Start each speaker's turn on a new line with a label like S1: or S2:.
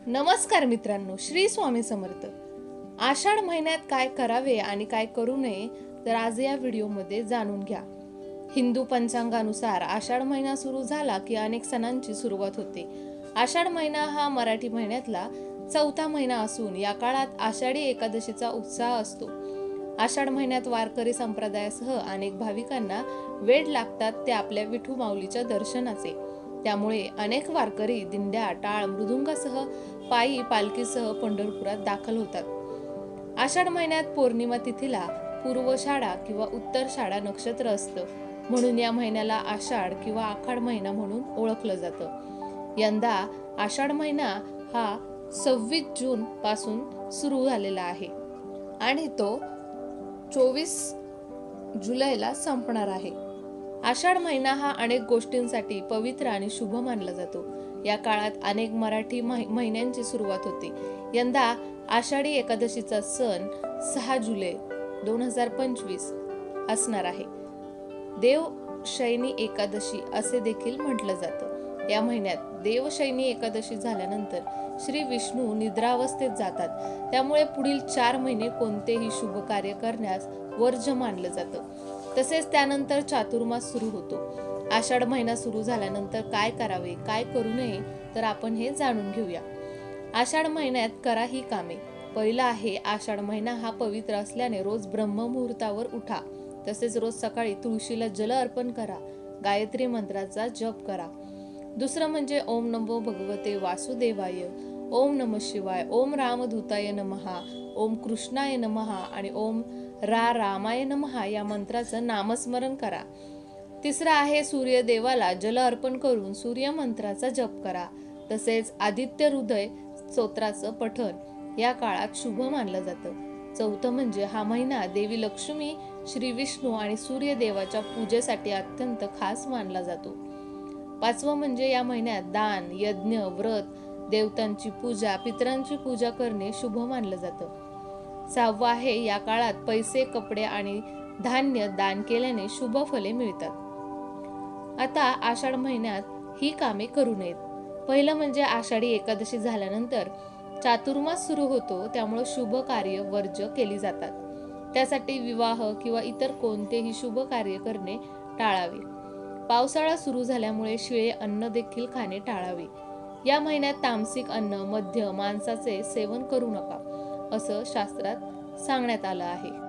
S1: नमस्कार मित्रांनो, श्री स्वामी समर्थ. आषाढ महिन्यात काय करावे आणि काय करू नये तर आज या व्हिडिओमध्ये जाणून घ्या. हिंदू पंचांगानुसार आषाढ महिना सुरू झाला की अनेक सणांची सुरुवात होते. आषाढ महिना हा मराठी महिन्यातला चौथा महिना असून या काळात आषाढी एकादशीचा उत्साह असतो. आषाढ महिन्यात वारकरी संप्रदायासह अनेक भाविकांना वेड लागतात ते आपल्या विठू माऊलीच्या दर्शनाचे. त्यामुळे अनेक वारकरी दिंड्या, टाळ, मृदुंगासह पायी पालखीसह पंढरपुरात दाखल होतात. आषाढ महिन्यात पौर्णिमा तिथीला पूर्वषाढा किंवा उत्तरषाढा नक्षत्र असतं, म्हणून या महिन्याला आषाढ किंवा आखाड महिना म्हणून ओळखलं जातं. यंदा आषाढ महिना हा 26 जून पासून सुरू झालेला आहे आणि तो 24 जुलैला संपणार आहे. आषाढ महिना हा अनेक गोष्टींसाठी पवित्र आणि शुभ मानला जातो. या काळात अनेक मराठी महिन्यांची सुरुवात होते. यंदा आषाढी एकादशीचा सण 6 जुलै 2025 असणार आहे. देवशयनी एकादशी असे देखील म्हटलं जातं. या महिन्यात देवशयनी एकादशी झाल्यानंतर श्री विष्णू निद्रावस्थेत जातात. त्यामुळे पुढील 4 महिने कोणतेही शुभ कार्य करण्यास वर्ज्य मानलं जातं. तसेच त्यानंतर चातुर्मास सुरू होतो. आषाढ महिना सुरू झाल्यानंतर काय करावे, काय करू नये तर आपण हे जाणून घेऊया. आषाढ महिन्यात करा ही कामे. पहिला आहे, आषाढ महिना हा पवित्र असल्याने रोज ब्रह्ममुहूर्तावर उठा. तसेच रोज सकाळी तुळशीला जल अर्पण करा. गायत्री मंत्राचा जप करा. दुसरं म्हणजे ओम नमो भगवते वासुदेवाय, ओम नमः शिवाय, ओम रामदूताय नमः, ओम कृष्णाय नमः आणि ओम रामाय नमः या मंत्राचं नामस्मरण करा. तिसरा आहे, सूर्यदेवाला जल अर्पण करून सूर्य मंत्राचा जप करा. तसेच आदित्य हृदय स्तोत्राचं पठण या काळात शुभ मानलं जातं. चौथं म्हणजे हा महिना देवी लक्ष्मी, श्री विष्णू आणि सूर्यदेवाच्या पूजेसाठी अत्यंत खास मानला जातो. पाचवं म्हणजे या महिन्यात दान, यज्ञ, व्रत, देवतांची पूजा, पितरांची पूजा करणे शुभ मानलं जातं. सहावं आहे, या काळात पैसे, कपडे आणि धान्य दान केल्याने शुभ फले मिळतात. आता आषाढ महिन्यात ही कामे करू नयेत. पहिलं म्हणजे आषाढी एकादशी झाल्यानंतर चातुर्मास सुरू होतो, त्यामुळे शुभ कार्य वर्ज्य केली जातात. त्यासाठी विवाह किंवा इतर कोणतेही शुभ कार्य करणे टाळावे. पावसाळा सुरू झाल्यामुळे शिळे अन्न देखील खाणे टाळावे. या महिन्यात तामसिक अन्न, मद्य, मांसाचे सेवन करू नका असं शास्त्रात सांगण्यात आलं आहे.